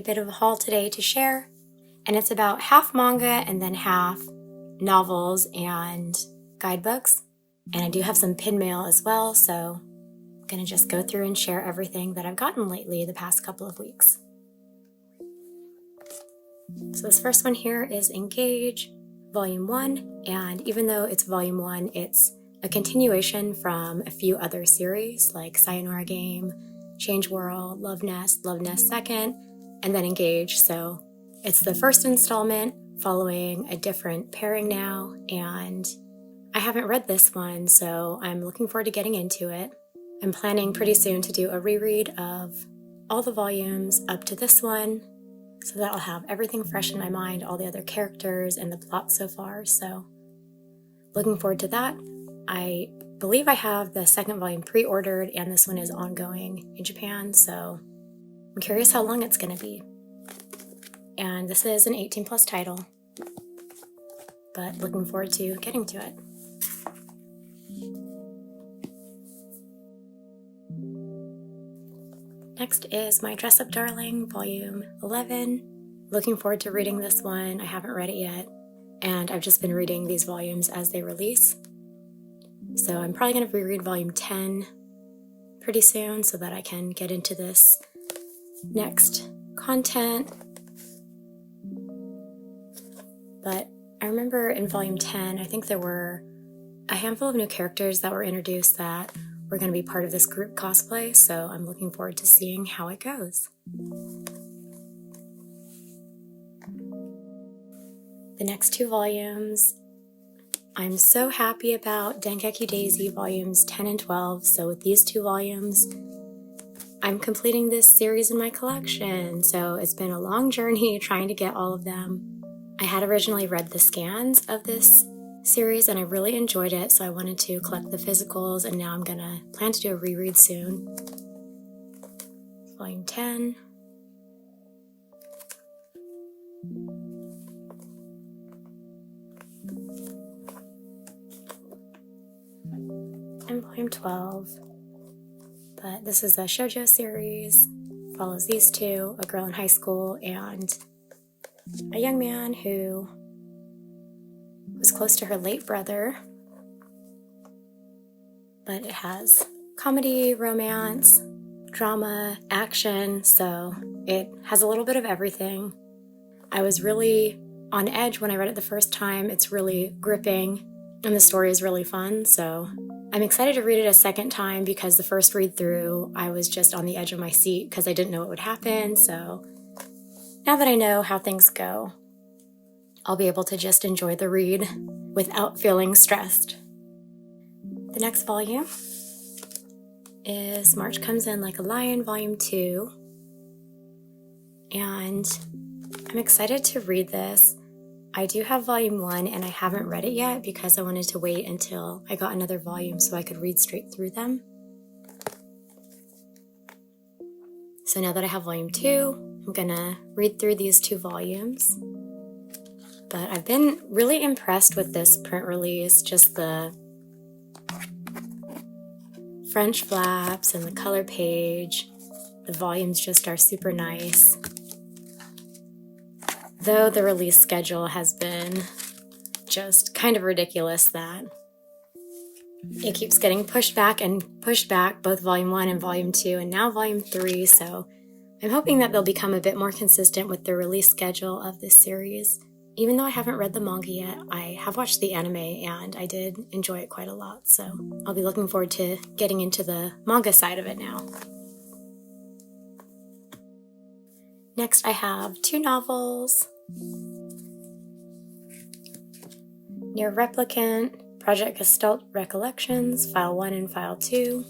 bit of a haul today to share, and it's about half manga and then half novels and guidebooks. And I do have some pin mail as well, so I'm going to just go through and share everything that I've gotten lately the past couple of weeks. So this first one here is Engage, Volume 1, and even though it's Volume 1, it's a continuation from a few other series like Sayonara Game, Change World, Love Nest Second, and then Engage. So it's the first installment following a different pairing now, and I haven't read this one, so I'm looking forward to getting into it. I'm planning pretty soon to do a reread of all the volumes up to this one, so that I'll have everything fresh in my mind, all the other characters and the plot so far, so looking forward to that. I believe I have the second volume pre-ordered, and this one is ongoing in Japan, so I'm curious how long it's going to be. And this is an 18+ title, but looking forward to getting to it. Next is My Dress Up Darling, Volume 11. Looking forward to reading this one. I haven't read it yet, and I've just been reading these volumes as they release. So I'm probably going to reread Volume 10 pretty soon so that I can get into this next content. But I remember in Volume 10, I think there were a handful of new characters that were introduced that were going to be part of this group cosplay, so I'm looking forward to seeing how it goes. The next two volumes, I'm so happy about Dengeki Daisy volumes 10 and 12, so with these two volumes, I'm completing this series in my collection, so it's been a long journey trying to get all of them. I had originally read the scans of this series and I really enjoyed it, so I wanted to collect the physicals, and now I'm gonna plan to do a reread soon. Volume 10. And Volume 12. But this is a shoujo series, follows these two, a girl in high school and a young man who was close to her late brother, but it has comedy, romance, drama, action, so it has a little bit of everything. I was really on edge when I read it the first time. It's really gripping, and the story is really fun, so I'm excited to read it a second time because the first read through, I was just on the edge of my seat because I didn't know what would happen, so now that I know how things go, I'll be able to just enjoy the read without feeling stressed. The next volume is March Comes In Like a Lion, Volume 2. And I'm excited to read this. I do have Volume 1 and I haven't read it yet because I wanted to wait until I got another volume so I could read straight through them. So now that I have Volume 2, I'm gonna read through these two volumes. But I've been really impressed with this print release, just the French flaps and the color page. The volumes just are super nice. Though the release schedule has been just kind of ridiculous that it keeps getting pushed back, both Volume 1 and Volume 2, and now Volume 3, so I'm hoping that they'll become a bit more consistent with the release schedule of this series. Even though I haven't read the manga yet, I have watched the anime and I did enjoy it quite a lot, so I'll be looking forward to getting into the manga side of it now. Next, I have two novels. NieR Replicant, Project Gestalt Recollections, File 1 and File 2.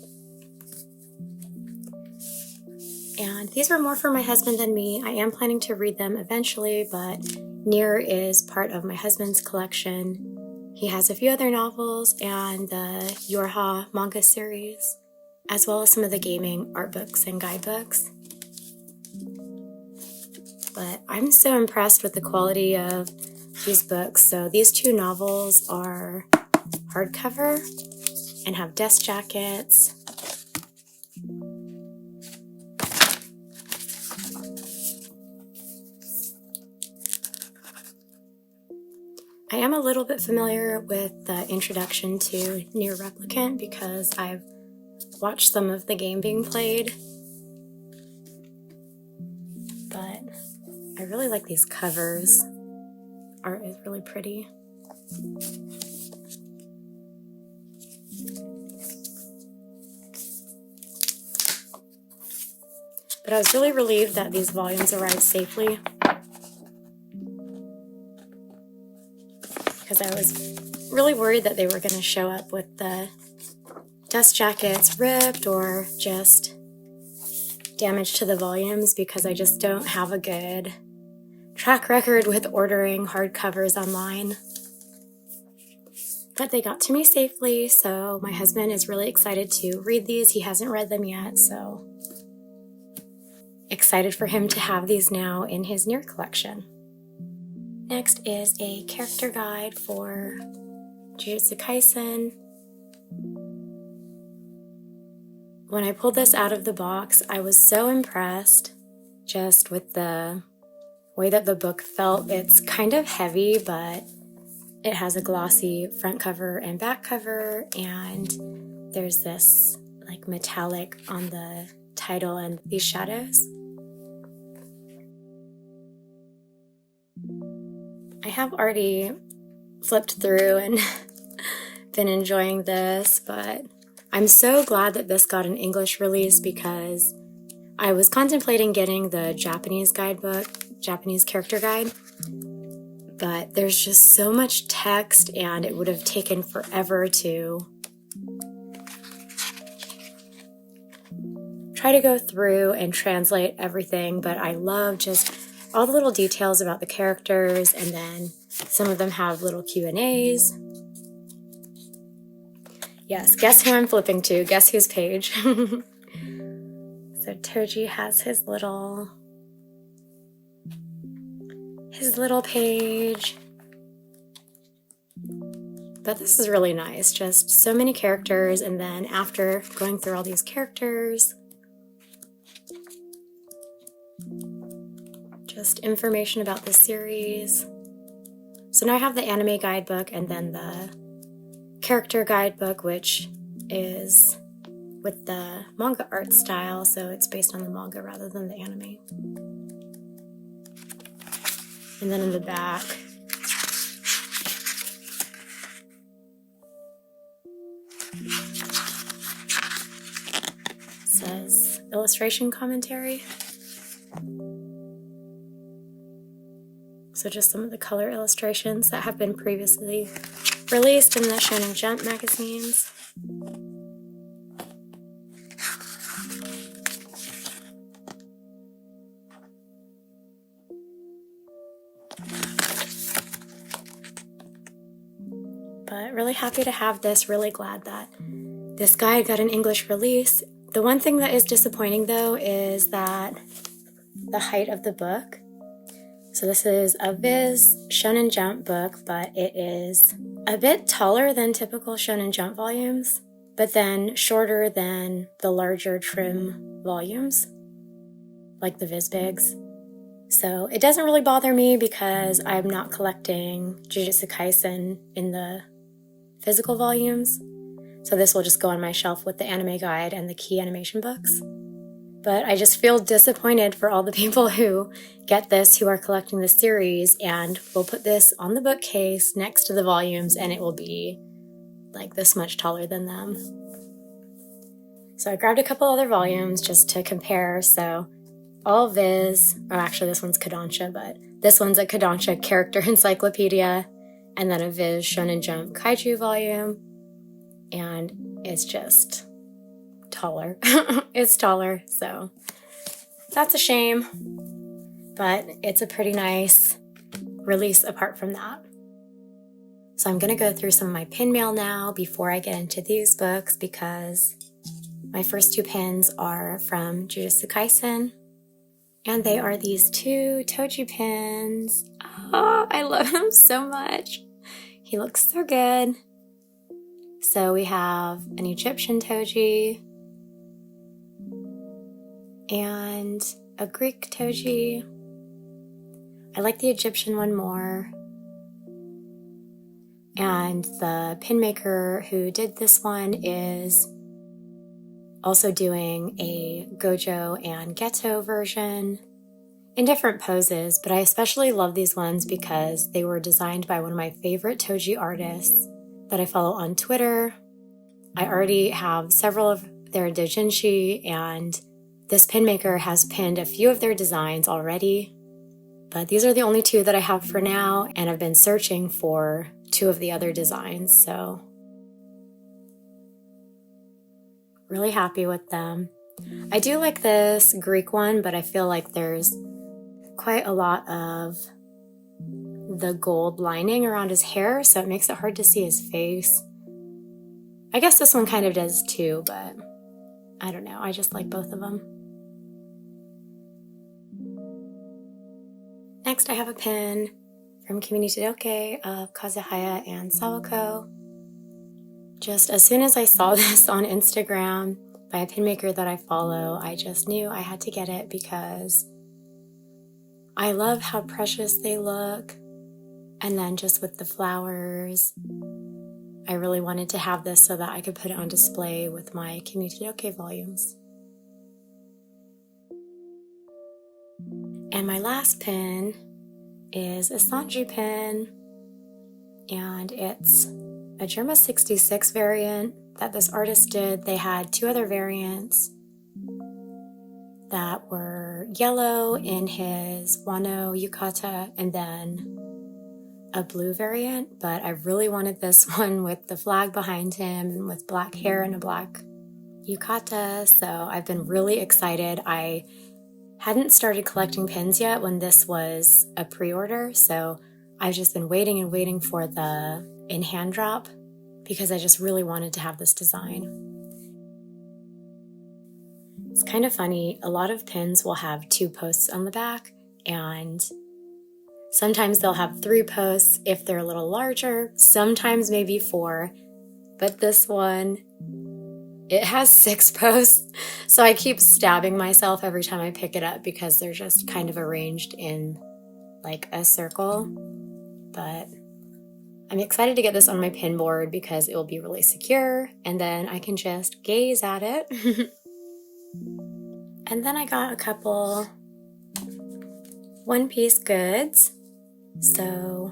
And these were more for my husband than me. I am planning to read them eventually, but NieR is part of my husband's collection. He has a few other novels and the Yorha manga series, as well as some of the gaming art books and guidebooks. But I'm so impressed with the quality of these books. So these two novels are hardcover and have desk jackets. I am a little bit familiar with the introduction to NieR Replicant because I've watched some of the game being played, but I really like these covers. Art is really pretty. But I was really relieved that these volumes arrived safely, because I was really worried that they were going to show up with the dust jackets ripped or just damage to the volumes, because I just don't have a good track record with ordering hardcovers online. But they got to me safely, so my husband is really excited to read these. He hasn't read them yet, so excited for him to have these now in his NieR collection. Next is a character guide for Jujutsu Kaisen. When I pulled this out of the box, I was so impressed just with the way that the book felt. It's kind of heavy, but it has a glossy front cover and back cover, and there's this like metallic on the title and these shadows. I have already flipped through and been enjoying this, but I'm so glad that this got an English release, because I was contemplating getting the Japanese guidebook, Japanese character guide, but there's just so much text and it would have taken forever to try to go through and translate everything. But I love just all the little details about the characters, and then some of them have little Q&As. Yes, guess who I'm flipping to? Guess whose page? So Toji has his little page. But this is really nice. Just so many characters, and then after going through all these characters, just information about the series. So now I have the anime guidebook and then the character guidebook, which is with the manga art style, so it's based on the manga rather than the anime. And then in the back, it says illustration commentary. So just some of the color illustrations that have been previously released in the Shonen Jump magazines. But really happy to have this, really glad that this guide got an English release. The one thing that is disappointing though is that the height of the book. So this is a Viz Shonen Jump book, but it is a bit taller than typical Shonen Jump volumes, but then shorter than the larger trim volumes, like the Viz Bigs. So it doesn't really bother me because I'm not collecting Jujutsu Kaisen in the physical volumes. So this will just go on my shelf with the anime guide and the key animation books. But I just feel disappointed for all the people who get this, who are collecting the series, and will put this on the bookcase next to the volumes, and it will be like this much taller than them. So I grabbed a couple other volumes just to compare. So all Viz, oh actually this one's Kodansha, but this one's a Kodansha character encyclopedia, and then a Viz Shonen Jump Kaiju volume, and it's just taller. It's taller, so that's a shame, but it's a pretty nice release apart from that. So I'm going to go through some of my pin mail now before I get into these books, because my first two pins are from Jujutsu Kaisen, and they are these two Toji pins. Oh, I love him so much. He looks so good. So we have an Egyptian Toji and a Greek Toji. I like the Egyptian one more. And the pin maker who did this one is also doing a Gojo and Geto version in different poses, but I especially love these ones because they were designed by one of my favorite Toji artists that I follow on Twitter. I already have several of their doujinshi, and this pin maker has pinned a few of their designs already, but these are the only two that I have for now, and I've been searching for two of the other designs, so really happy with them. I do like this Greek one, but I feel like there's quite a lot of the gold lining around his hair, so it makes it hard to see his face. I guess this one kind of does too, but I don't know. I just like both of them. Next, I have a pin from Kimi Todoke of Kazehaya and Sawako. Just as soon as I saw this on Instagram by a pin maker that I follow, I just knew I had to get it because I love how precious they look. And then just with the flowers, I really wanted to have this so that I could put it on display with my Kimi Todoke volumes. And my last pin is a Sanji pin, and it's a Germa 66 variant that this artist did. They had two other variants that were yellow in his Wano yukata and then a blue variant, but I really wanted this one with the flag behind him and with black hair and a black yukata, so I've been really excited. I hadn't started collecting pins yet when this was a pre-order, so I've just been waiting and waiting for the in-hand drop because I just really wanted to have this design. It's kind of funny, a lot of pins will have 2 posts on the back, and sometimes they'll have 3 posts if they're a little larger, sometimes maybe 4, but this one, it has 6 posts, so I keep stabbing myself every time I pick it up because they're just kind of arranged in like a circle, but I'm excited to get this on my pin board because it will be really secure, and then I can just gaze at it. And then I got a couple one-piece goods. So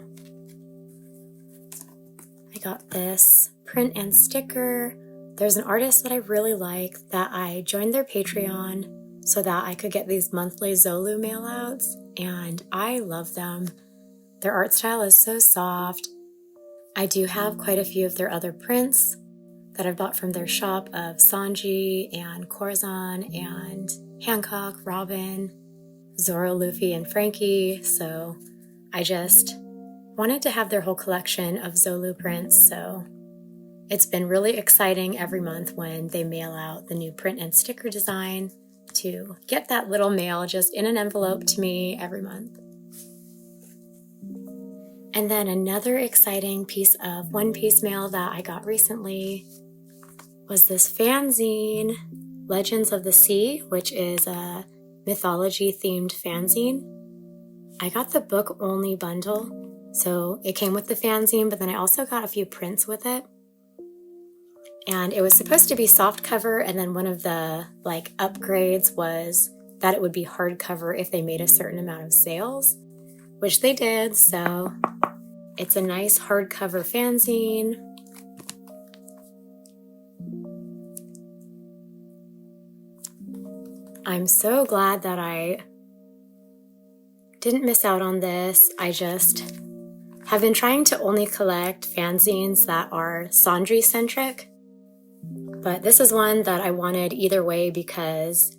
I got this print and sticker. There's an artist that I really like that I joined their Patreon so that I could get these monthly ZoLu mailouts, and I love them. Their art style is so soft. I do have quite a few of their other prints that I've bought from their shop of Sanji and Corazon and Hancock, Robin, Zoro, Luffy, and Frankie, so I just wanted to have their whole collection of ZoLu prints, so it's been really exciting every month when they mail out the new print and sticker design to get that little mail just in an envelope to me every month. And then another exciting piece of one-piece mail that I got recently was this fanzine, Legends of the Sea, which is a mythology-themed fanzine. I got the book-only bundle, so it came with the fanzine, but then I also got a few prints with it. And it was supposed to be soft cover, and then one of the upgrades was that it would be hardcover if they made a certain amount of sales, which they did, so it's a nice hardcover fanzine. I'm so glad that I didn't miss out on this. I just have been trying to only collect fanzines that are Sanji-centric, but this is one that I wanted either way because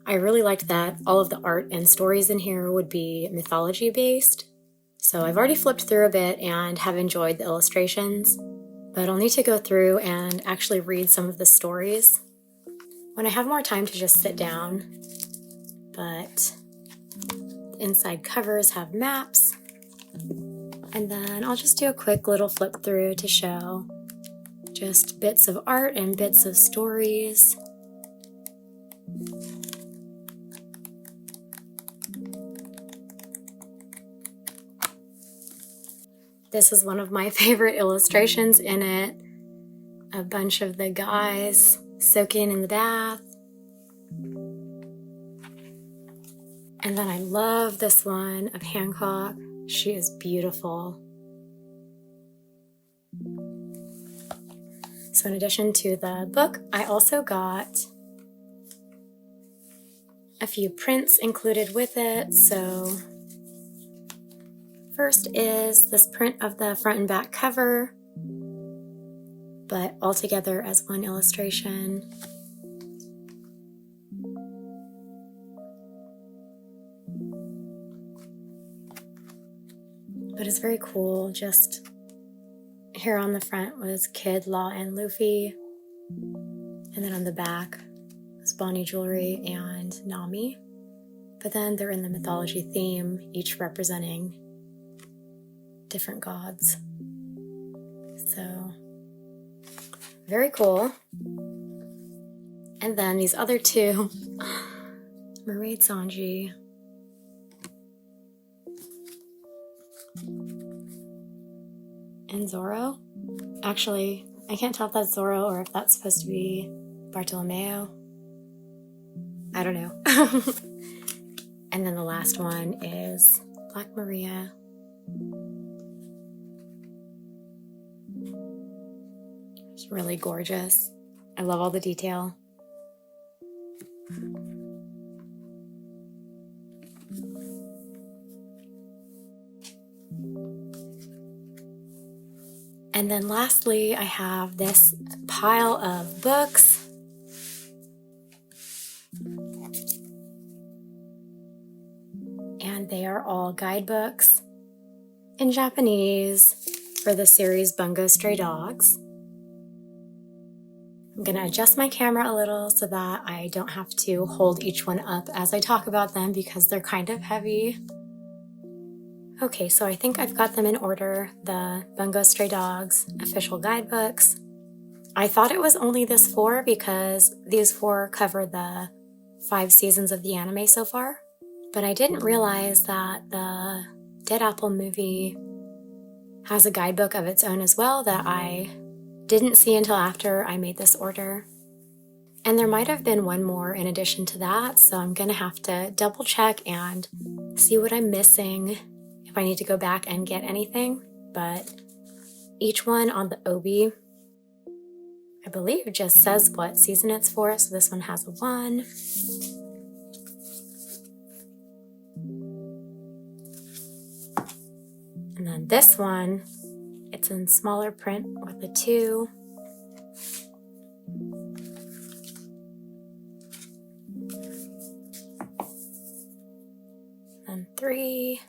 I really liked that all of the art and stories in here would be mythology-based. So I've already flipped through a bit and have enjoyed the illustrations, but I'll need to go through and actually read some of the stories when I have more time to just sit down. But the inside covers have maps, and then I'll just do a quick little flip through to show just bits of art and bits of stories. This is one of my favorite illustrations in it. A bunch of the guys soaking in the bath. And then I love this one of Hancock. She is beautiful. So in addition to the book, I also got a few prints included with it. So first is this print of the front and back cover, but all together as one illustration. But it's very cool. Just here on the front was Kid, Law, and Luffy. And then on the back was Bonnie Jewelry and Nami. But then they're in the mythology theme, each representing different gods. So, very cool. And then these other two, Mermaid Sanji. And Zoro. Actually, I can't tell if that's Zoro or if that's supposed to be Bartolomeo. I don't know. And then the last one is Black Maria. It's really gorgeous. I love all the detail. And then lastly, I have this pile of books. And they are all guidebooks in Japanese for the series Bungo Stray Dogs. I'm going to adjust my camera a little so that I don't have to hold each one up as I talk about them because they're kind of heavy. Okay, so I think I've got them in order. The Bungo Stray Dogs official guidebooks. I thought it was only this 4 because these 4 cover the 5 seasons of the anime so far. But I didn't realize that the Dead Apple movie has a guidebook of its own as well that I didn't see until after I made this order. And there might have been one more in addition to that, so I'm gonna have to double check and see what I'm missing if I need to go back and get anything. But each one on the obi, I believe, just says what season it's for. So this one has a 1. And then this one, it's in smaller print with a 2. And 3.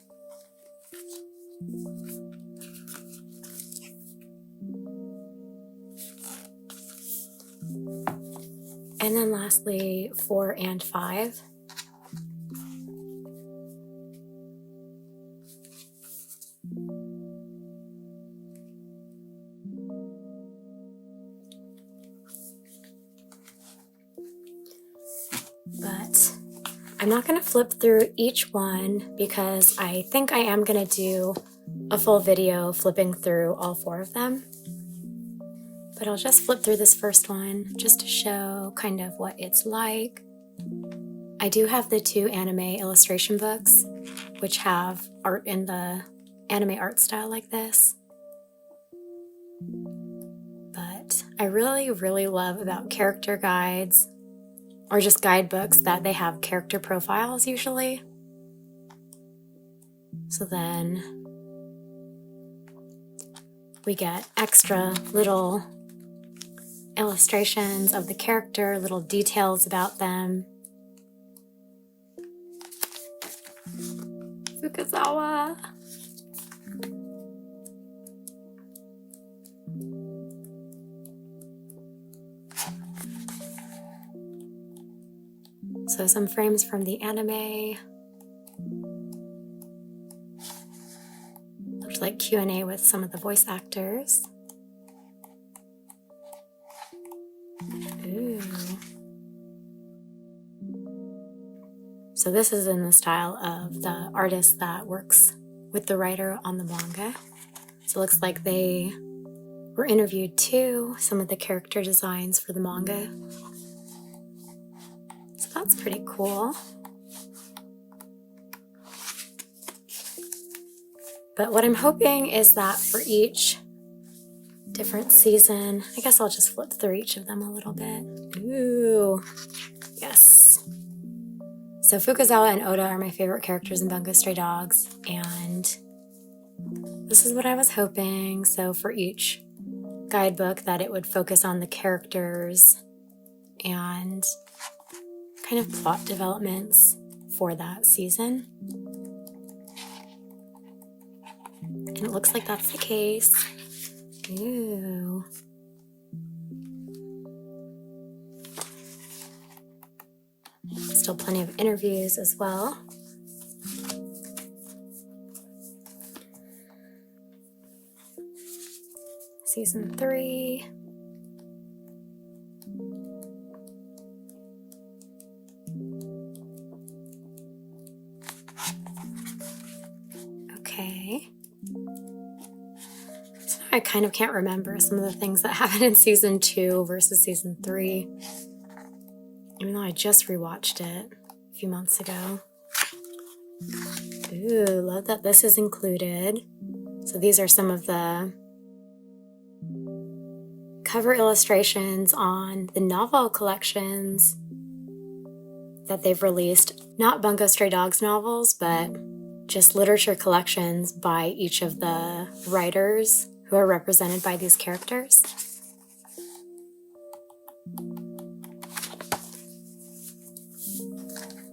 And then lastly, 4 and 5. But I'm not going to flip through each one because I think I am going to do a full video flipping through all 4 of them. But I'll just flip through this first one just to show kind of what it's like. I do have the 2 anime illustration books, which have art in the anime art style like this. But I really, really love about character guides, or just guidebooks, that they have character profiles usually. So then we get extra little illustrations of the character, little details about them. Fukazawa. So some frames from the anime. Looks like Q&A with some of the voice actors. Ooh. So this is in the style of the artist that works with the writer on the manga. So it looks like they were interviewed too, some of the character designs for the manga. So that's pretty cool. But what I'm hoping is that for each different season, I guess I'll just flip through each of them a little bit. Ooh, yes. So Fukazawa and Oda are my favorite characters in Bungo Stray Dogs, and this is what I was hoping. So for each guidebook, that it would focus on the characters and kind of plot developments for that season. And it looks like that's the case. Ooh. Still plenty of interviews as well. Season 3. Okay. So I kind of can't remember some of the things that happened in season 2 versus season 3. Even though I just rewatched it a few months ago. Ooh, love that this is included. So these are some of the cover illustrations on the novel collections that they've released. Not Bungo Stray Dogs novels, but just literature collections by each of the writers who are represented by these characters.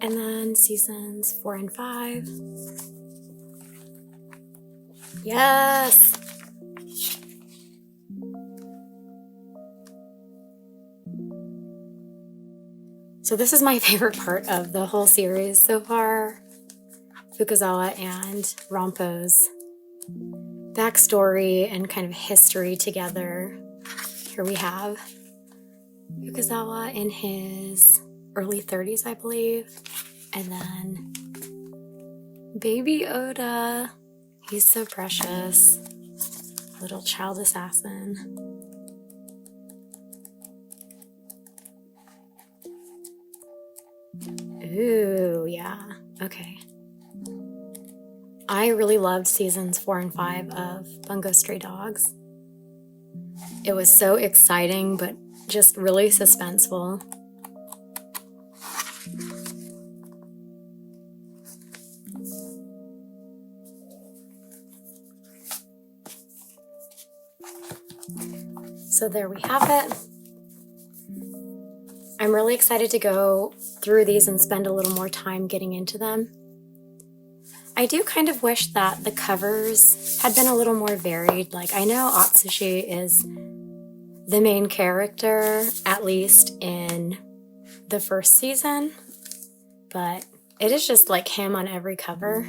And then seasons 4 and 5. Yes! So this is my favorite part of the whole series so far. Fukazawa and Rampo's backstory and kind of history together. Here we have Fukazawa in his early 30s, I believe. And then baby Oda. He's so precious. Little child assassin. Ooh, yeah. Okay. I really loved seasons 4 and 5 of Bungo Stray Dogs. It was so exciting, but just really suspenseful. So there we have it. I'm really excited to go through these and spend a little more time getting into them. I do kind of wish that the covers had been a little more varied. Like, I know Atsushi is the main character, at least in the first season, but it is just like him on every cover.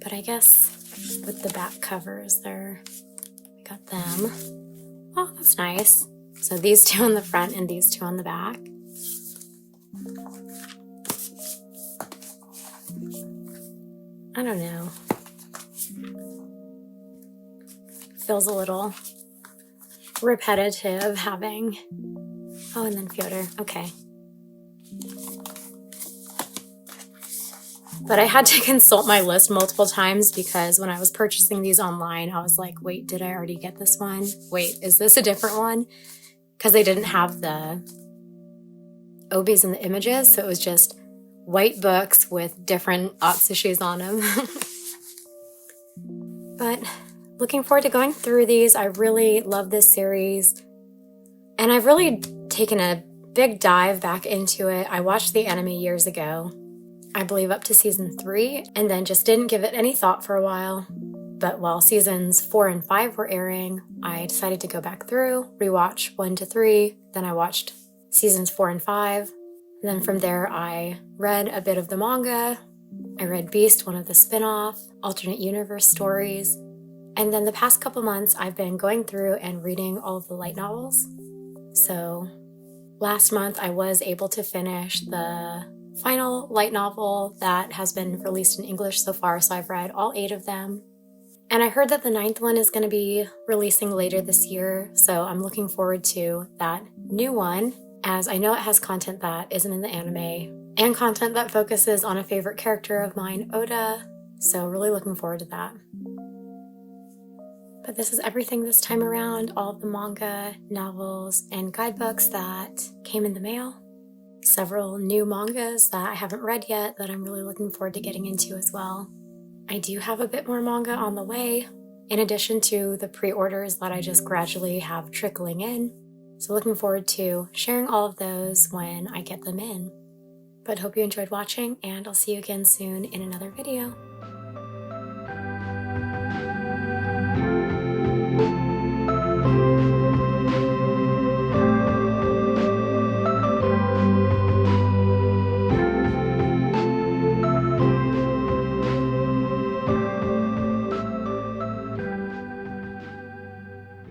But I guess with the back covers there, we got them. Oh, that's nice. So these two on the front and these two on the back. I don't know. Feels a little repetitive having... Oh, and then Fyodor. Okay. But I had to consult my list multiple times because when I was purchasing these online, I was like, wait, did I already get this one? Wait, is this a different one? Because they didn't have the obis and the images, so it was just white books with different Atsushis on them. But looking forward to going through these. I really love this series. And I've really taken a big dive back into it. I watched the anime years ago, I believe up to season 3, and then just didn't give it any thought for a while. But while seasons 4 and 5 were airing, I decided to go back through, rewatch 1 to 3, then I watched seasons 4 and 5. And then from there, I read a bit of the manga. I read Beast, one of the spin-off, alternate universe stories. And then the past couple months, I've been going through and reading all of the light novels. So last month, I was able to finish the final light novel that has been released in English so far. So I've read all 8 of them. And I heard that the 9th one is going to be releasing later this year, so I'm looking forward to that new one, as I know it has content that isn't in the anime, and content that focuses on a favorite character of mine, Oda, so really looking forward to that. But this is everything this time around, all of the manga, novels, and guidebooks that came in the mail. Several new mangas that I haven't read yet that I'm really looking forward to getting into as well. I do have a bit more manga on the way, in addition to the pre-orders that I just gradually have trickling in. So looking forward to sharing all of those when I get them in. But hope you enjoyed watching, and I'll see you again soon in another video.